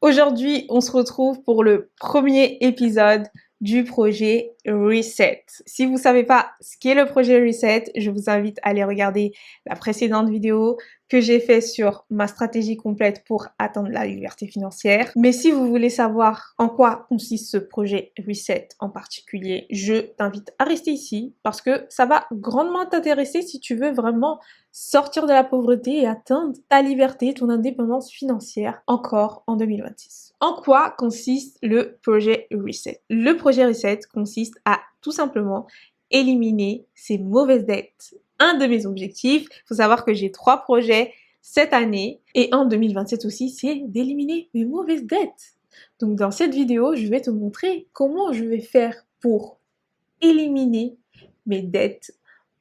Aujourd'hui, on se retrouve pour le premier épisode du projet Reset. Si vous savez pas ce qu'est le projet Reset, je vous invite à aller regarder la précédente vidéo que j'ai fait sur ma stratégie complète pour atteindre la liberté financière. Mais si vous voulez savoir en quoi consiste ce projet Reset en particulier, je t'invite à rester ici parce que ça va grandement t'intéresser si tu veux vraiment sortir de la pauvreté et atteindre ta liberté, ton indépendance financière encore en 2026. En quoi consiste le projet Reset? Le projet Reset consiste à tout simplement éliminer ces mauvaises dettes. Un de mes objectifs, il faut savoir que j'ai 3 projets cette année et en 2027 aussi, c'est d'éliminer mes mauvaises dettes. Donc dans cette vidéo, je vais te montrer comment je vais faire pour éliminer mes dettes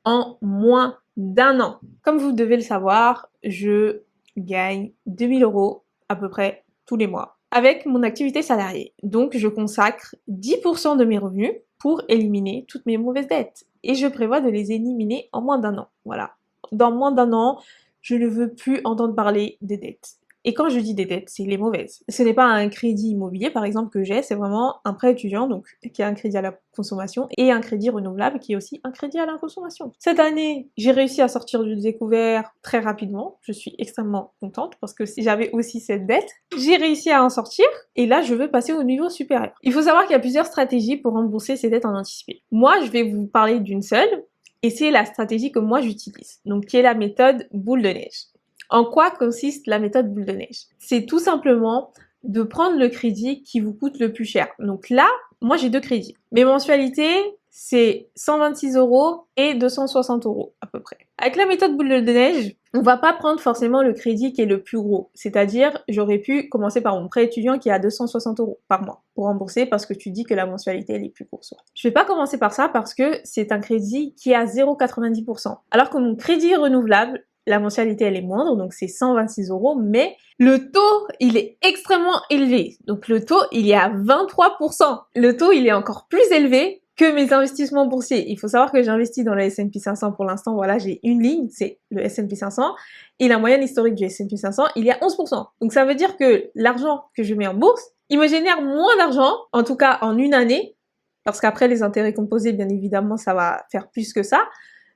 en moins d'un an. Comme vous devez le savoir, je gagne 2000 € à peu près tous les mois avec mon activité salariée. Donc, je consacre 10% de mes revenus pour éliminer toutes mes mauvaises dettes. Et je prévois de les éliminer en moins d'un an. Voilà. Dans moins d'un an, je ne veux plus entendre parler des dettes. Et quand je dis des dettes, c'est les mauvaises. Ce n'est pas un crédit immobilier, par exemple, que j'ai, c'est vraiment un prêt étudiant, donc qui est un crédit à la consommation, et un crédit renouvelable, qui est aussi un crédit à la consommation. Cette année, j'ai réussi à sortir du découvert très rapidement. Je suis extrêmement contente, parce que si j'avais aussi cette dette, j'ai réussi à en sortir, et là, je veux passer au niveau supérieur. Il faut savoir qu'il y a plusieurs stratégies pour rembourser ces dettes en anticipé. Moi, je vais vous parler d'une seule, et c'est la stratégie que moi j'utilise, donc qui est la méthode boule de neige. En quoi consiste la méthode boule de neige? C'est tout simplement de prendre le crédit qui vous coûte le plus cher. Donc là, moi j'ai 2 crédits. Mes mensualités, c'est 126 € et 260 € à peu près. Avec la méthode boule de neige, on va pas prendre forcément le crédit qui est le plus gros. C'est-à-dire, j'aurais pu commencer par mon prêt étudiant qui est à 260 € par mois pour rembourser parce que tu dis que la mensualité elle est plus grosse. Je vais pas commencer par ça parce que c'est un crédit qui est à 0,90%. Alors que mon crédit renouvelable, la mensualité elle est moindre, donc c'est 126 €, mais le taux il est extrêmement élevé. Donc le taux il est à 23%. Le taux il est encore plus élevé que mes investissements boursiers. Il faut savoir que j'investis dans le S&P 500 pour l'instant. Voilà, j'ai une ligne, c'est le S&P 500, et la moyenne historique du S&P 500 il est à 11%. Donc ça veut dire que l'argent que je mets en bourse, il me génère moins d'argent, en tout cas en une année, parce qu'après les intérêts composés, bien évidemment, ça va faire plus que ça.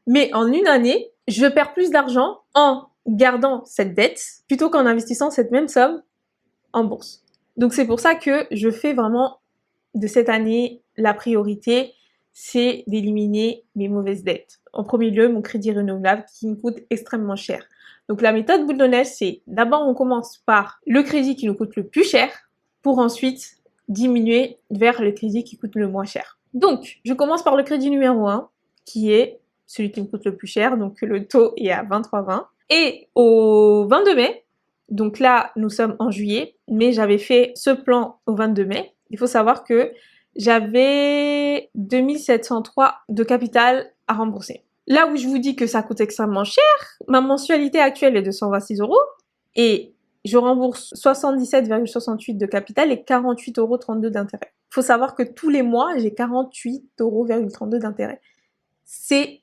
Mais en une année, je perds plus d'argent en gardant cette dette plutôt qu'en investissant cette même somme en bourse. Donc c'est pour ça que je fais vraiment de cette année la priorité, c'est d'éliminer mes mauvaises dettes. En premier lieu, mon crédit renouvelable qui me coûte extrêmement cher. Donc la méthode boule de neige, c'est d'abord on commence par le crédit qui nous coûte le plus cher pour ensuite diminuer vers le crédit qui coûte le moins cher. Donc je commence par le crédit numéro 1 qui est celui qui me coûte le plus cher, donc le taux est à 23,20. Et au 22 mai, donc là nous sommes en juillet, mais j'avais fait ce plan au 22 mai. Il faut savoir que j'avais 2703 de capital à rembourser. Là où je vous dis que ça coûte extrêmement cher, ma mensualité actuelle est de 126 € et je rembourse 77,68 de capital et 48,32 € d'intérêt. Il faut savoir que tous les mois, j'ai 48,32 € d'intérêt. C'est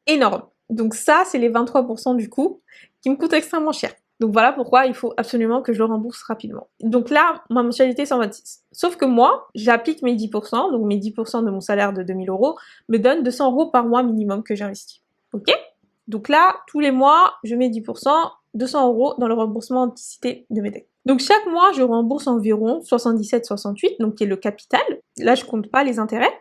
énorme. Donc ça, c'est les 23% du coût qui me coûte extrêmement cher. Donc voilà pourquoi il faut absolument que je le rembourse rapidement. Donc là, ma mensualité est 126. Sauf que moi, j'applique mes 10%, donc mes 10% de mon salaire de 2000 € me donnent 200 € par mois minimum que j'investis. Ok? Donc là, tous les mois, je mets 10%, 200 € dans le remboursement anticipé de mes dettes. Donc chaque mois, je rembourse environ 77,68, donc qui est le capital. Là, je compte pas les intérêts.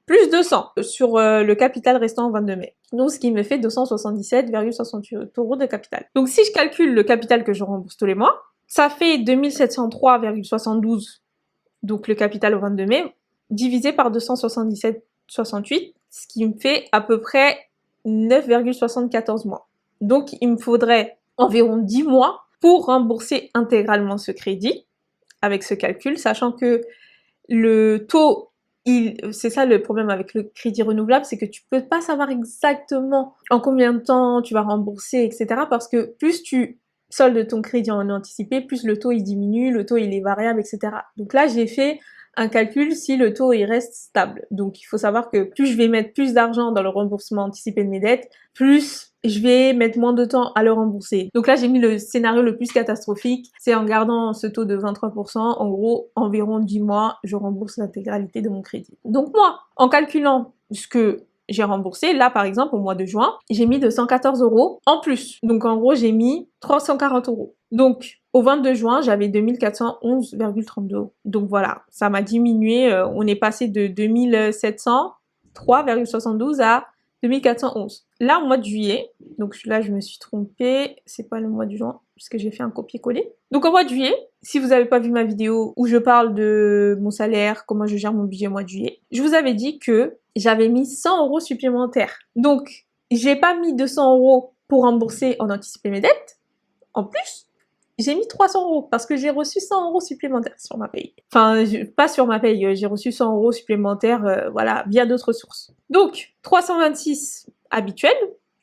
Plus 200 sur le capital restant au 22 mai. Donc, ce qui me fait 277,68 € de capital. Donc, si je calcule le capital que je rembourse tous les mois, ça fait 2703,72, donc le capital au 22 mai, divisé par 277,68, ce qui me fait à peu près 9,74 mois. Donc, il me faudrait environ 10 mois pour rembourser intégralement ce crédit, avec ce calcul, sachant que le taux c'est ça le problème avec le crédit renouvelable, c'est que tu peux pas savoir exactement en combien de temps tu vas rembourser, etc. Parce que plus tu soldes ton crédit en anticipé, plus le taux il diminue, le taux il est variable, etc. Donc là j'ai fait un calcul si le taux il reste stable. Donc il faut savoir que plus je vais mettre plus d'argent dans le remboursement anticipé de mes dettes, plus je vais mettre moins de temps à le rembourser. Donc là, j'ai mis le scénario le plus catastrophique. C'est en gardant ce taux de 23%, en gros, environ 10 mois, je rembourse l'intégralité de mon crédit. Donc moi, en calculant ce que j'ai remboursé, là par exemple, au mois de juin, j'ai mis 214 € en plus. Donc en gros, j'ai mis 340 €. Donc au 22 juin, j'avais 2411,32 €. Donc voilà, ça m'a diminué. On est passé de 2703,72 à 2411. Là, au mois de juillet, donc là, je me suis trompée, c'est pas le mois de juin, puisque j'ai fait un copier-coller. Donc, au mois de juillet, si vous n'avez pas vu ma vidéo où je parle de mon salaire, comment je gère mon budget au mois de juillet, je vous avais dit que j'avais mis 100 € supplémentaires. Donc, j'ai pas mis 200 € pour rembourser en anticipé mes dettes. En plus, j'ai mis 300 € parce que j'ai reçu 100 € supplémentaires sur ma paye. Enfin, pas sur ma paye, j'ai reçu 100 € supplémentaires, voilà, via d'autres sources. Donc, 326 habituels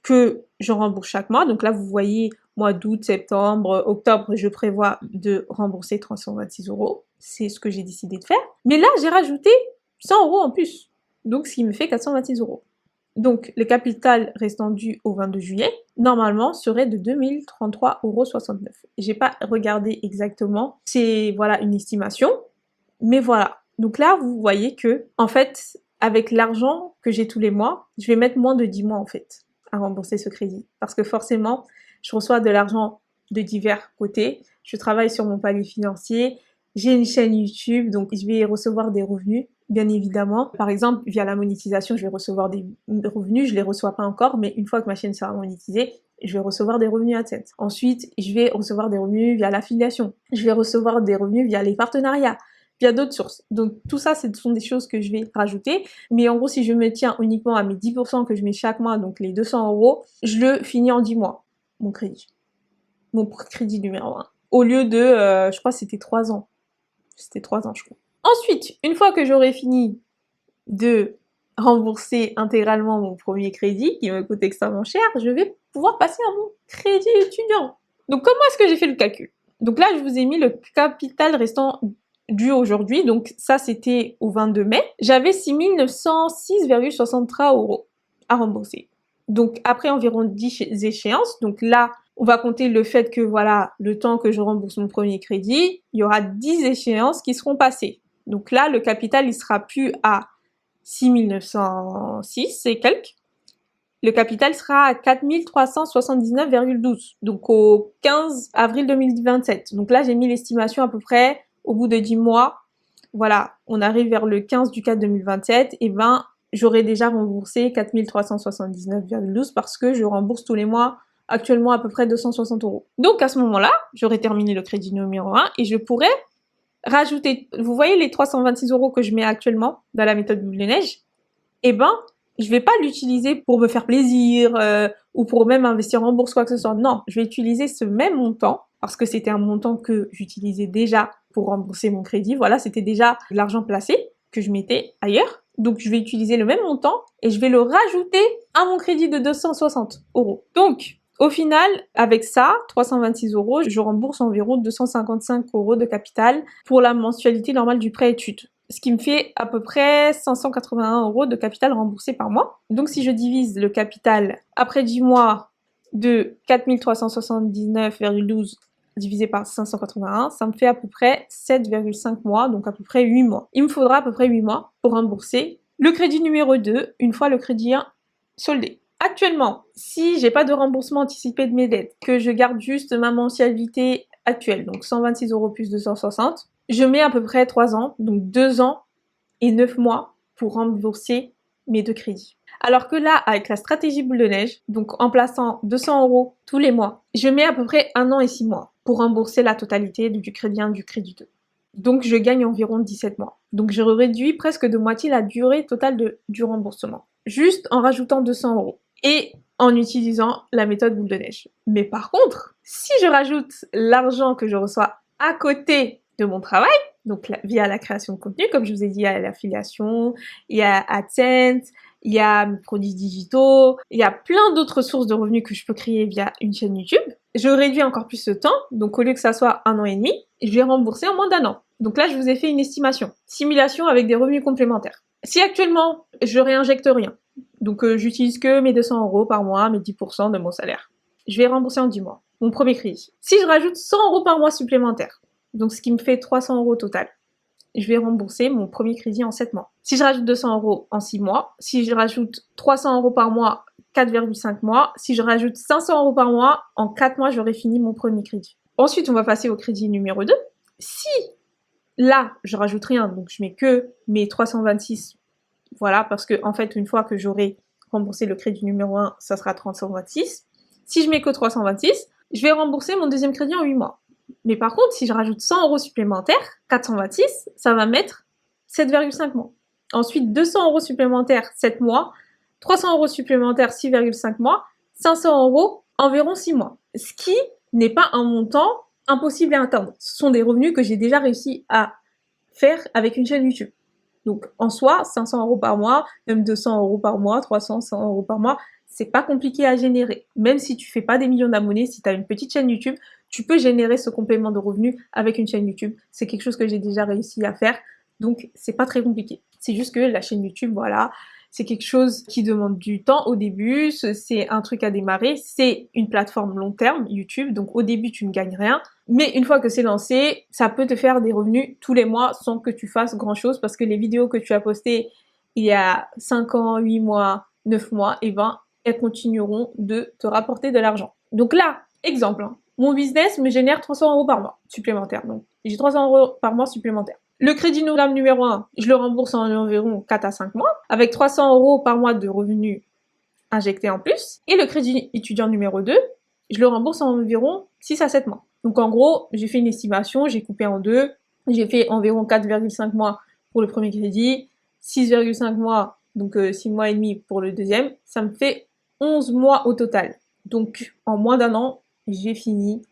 que je rembourse chaque mois. Donc là, vous voyez, mois d'août, septembre, octobre, je prévois de rembourser 326 €. C'est ce que j'ai décidé de faire. Mais là, j'ai rajouté 100 € en plus. Donc, ce qui me fait 426 €. Donc, le capital restant dû au 22 juillet, normalement, serait de 2033,69 €. J'ai pas regardé exactement. C'est, voilà, une estimation. Mais voilà. Donc là, vous voyez que, en fait, avec l'argent que j'ai tous les mois, je vais mettre moins de 10 mois, en fait, à rembourser ce crédit. Parce que forcément, je reçois de l'argent de divers côtés. Je travaille sur mon palier financier. J'ai une chaîne YouTube, donc je vais recevoir des revenus, bien évidemment. Par exemple, via la monétisation, je vais recevoir des revenus. Je les reçois pas encore, mais une fois que ma chaîne sera monétisée, je vais recevoir des revenus AdSense. Ensuite, je vais recevoir des revenus via l'affiliation. Je vais recevoir des revenus via les partenariats, via d'autres sources. Donc tout ça, ce sont des choses que je vais rajouter. Mais en gros, si je me tiens uniquement à mes 10% que je mets chaque mois, donc les 200 €, je le finis en 10 mois, mon crédit. Mon crédit numéro 1. Au lieu de, je crois que c'était 3 ans. C'était 3 ans, je crois. Ensuite, une fois que j'aurai fini de rembourser intégralement mon premier crédit, qui me coûte extrêmement cher, je vais pouvoir passer à mon crédit étudiant. Donc, comment est-ce que j'ai fait le calcul? Donc là, je vous ai mis le capital restant dû aujourd'hui. Donc, ça, c'était au 22 mai. J'avais 6 906,63 € à rembourser. Donc, après environ 10 échéances, donc là, on va compter le fait que, voilà, le temps que je rembourse mon premier crédit, il y aura 10 échéances qui seront passées. Donc là, le capital, il sera plus à 6 906 et quelques. Le capital sera à 4 379,12. Donc au 15 avril 2027. Donc là, j'ai mis l'estimation à peu près au bout de 10 mois. Voilà, on arrive vers le 15 du 4 2027. Et ben, j'aurai déjà remboursé 4 379,12 parce que je rembourse tous les mois actuellement à peu près 260 €. Donc à ce moment-là, j'aurai terminé le crédit numéro 1 et je pourrais rajouter, vous voyez les 326 € que je mets actuellement dans la méthode boule de neige? Eh ben, je vais pas l'utiliser pour me faire plaisir ou pour même investir en bourse, quoi que ce soit. Non, je vais utiliser ce même montant parce que c'était un montant que j'utilisais déjà pour rembourser mon crédit. Voilà, c'était déjà de l'argent placé que je mettais ailleurs. Donc, je vais utiliser le même montant et je vais le rajouter à mon crédit de 260 €. Donc, au final, avec ça, 326 €, je rembourse environ 255 € de capital pour la mensualité normale du prêt études. Ce qui me fait à peu près 581 € de capital remboursé par mois. Donc si je divise le capital après 10 mois de 4 379,12 divisé par 581, ça me fait à peu près 7,5 mois, donc à peu près 8 mois. Il me faudra à peu près 8 mois pour rembourser le crédit numéro 2 une fois le crédit 1 soldé. Actuellement, si j'ai pas de remboursement anticipé de mes dettes, que je garde juste ma mensualité actuelle, donc 126 € plus 260, je mets à peu près 3 ans, donc 2 ans et 9 mois pour rembourser mes 2 crédits. Alors que là, avec la stratégie boule de neige, donc en plaçant 200 € tous les mois, je mets à peu près 1 an et 6 mois pour rembourser la totalité du crédit 1 du crédit 2. Donc je gagne environ 17 mois. Donc je réduis presque de moitié la durée totale du remboursement, juste en rajoutant 200 € et en utilisant la méthode boule de neige. Mais par contre, si je rajoute l'argent que je reçois à côté de mon travail, donc via la création de contenu, comme je vous ai dit, il y a l'affiliation, il y a AdSense, il y a mes produits digitaux, il y a plein d'autres sources de revenus que je peux créer via une chaîne YouTube. Je réduis encore plus ce temps, donc au lieu que ça soit 1 an et demi, je vais rembourser en moins d'1 an. Donc là, je vous ai fait une estimation. Simulation avec des revenus complémentaires. Si actuellement, je réinjecte rien, donc j'utilise que mes 200 € par mois, mes 10% de mon salaire, je vais rembourser en 10 mois mon premier crédit. Si je rajoute 100 € par mois supplémentaires, donc ce qui me fait 300 € total, je vais rembourser mon premier crédit en 7 mois. Si je rajoute 200 € en 6 mois, si je rajoute 300 € par mois, 4,5 mois, si je rajoute 500 € par mois, en 4 mois, j'aurai fini mon premier crédit. Ensuite, on va passer au crédit numéro 2. Si là, je rajoute rien, donc je mets que mes 326, voilà, parce que en fait, une fois que j'aurai remboursé le crédit numéro 1, ça sera 326. Si je mets que 326, je vais rembourser mon deuxième crédit en 8 mois. Mais par contre, si je rajoute 100 € supplémentaires, 426, ça va mettre 7,5 mois. Ensuite, 200 € supplémentaires, 7 mois. 300 € supplémentaires, 6,5 mois. 500 € environ 6 mois. Ce qui n'est pas un montant impossible à atteindre. Ce sont des revenus que j'ai déjà réussi à faire avec une chaîne YouTube. Donc, en soi, 500 € par mois, même 200 € par mois, 300, 100 € par mois, c'est pas compliqué à générer. Même si tu fais pas des millions d'abonnés, si tu as une petite chaîne YouTube, tu peux générer ce complément de revenus avec une chaîne YouTube. C'est quelque chose que j'ai déjà réussi à faire. Donc, c'est pas très compliqué. C'est juste que la chaîne YouTube, voilà, c'est quelque chose qui demande du temps au début. C'est un truc à démarrer. C'est une plateforme long terme, YouTube. Donc, au début, tu ne gagnes rien. Mais une fois que c'est lancé, ça peut te faire des revenus tous les mois sans que tu fasses grand chose parce que les vidéos que tu as postées il y a 5 ans, 8 mois, 9 mois, et ben, elles continueront de te rapporter de l'argent. Donc là, exemple, hein, mon business me génère 300 € par mois supplémentaires. Donc, j'ai 300 € par mois supplémentaires. Le crédit numéro 1, je le rembourse en environ 4 à 5 mois, avec 300 € par mois de revenus injectés en plus. Et le crédit étudiant numéro 2, je le rembourse en environ 6 à 7 mois. Donc en gros, j'ai fait une estimation, j'ai coupé en deux, j'ai fait environ 4,5 mois pour le premier crédit, 6,5 mois, donc 6 mois et demi pour le deuxième, ça me fait 11 mois au total. Donc en moins d'un an, j'ai fini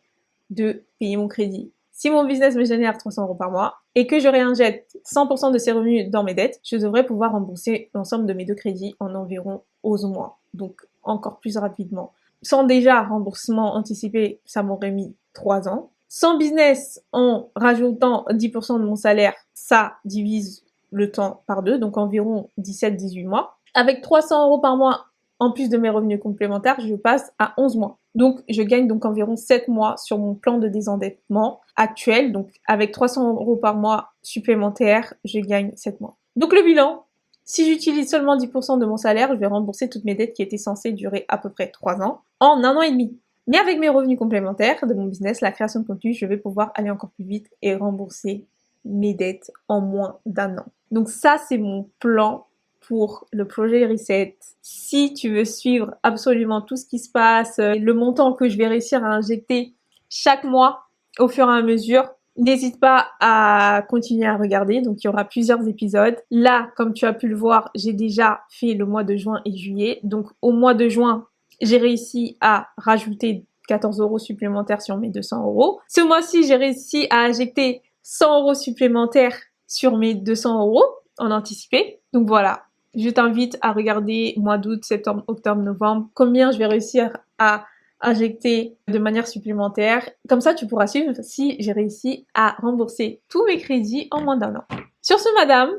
de payer mon crédit. Si mon business me génère 300 € par mois et que je réinjecte 100% de ces revenus dans mes dettes, je devrais pouvoir rembourser l'ensemble de mes deux crédits en environ 11 mois. Donc encore plus rapidement. Sans déjà remboursement anticipé, ça m'aurait mis 3 ans. Sans business, en rajoutant 10% de mon salaire, ça divise le temps par 2, donc environ 17-18 mois. Avec 300 € par mois, en plus de mes revenus complémentaires, je passe à 11 mois. Donc, je gagne donc environ 7 mois sur mon plan de désendettement actuel. Donc, avec 300 € par mois supplémentaires, je gagne 7 mois. Donc, le bilan, si j'utilise seulement 10% de mon salaire, je vais rembourser toutes mes dettes qui étaient censées durer à peu près 3 ans en 1 an et demi. Mais avec mes revenus complémentaires de mon business, la création de contenu, je vais pouvoir aller encore plus vite et rembourser mes dettes en moins d'1 an. Donc ça, c'est mon plan pour le projet Reset. Si tu veux suivre absolument tout ce qui se passe, le montant que je vais réussir à injecter chaque mois au fur et à mesure, n'hésite pas à continuer à regarder. Donc, il y aura plusieurs épisodes. Là, comme tu as pu le voir, j'ai déjà fait le mois de juin et juillet. Donc, au mois de juin, j'ai réussi à rajouter 14 € supplémentaires sur mes 200 €. Ce mois-ci, j'ai réussi à injecter 100 € supplémentaires sur mes 200 € en anticipé. Donc voilà, je t'invite à regarder mois d'août, septembre, octobre, novembre, combien je vais réussir à injecter de manière supplémentaire. Comme ça, tu pourras suivre si j'ai réussi à rembourser tous mes crédits en moins d'1 an. Sur ce, madame,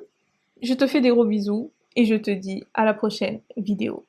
je te fais des gros bisous et je te dis à la prochaine vidéo.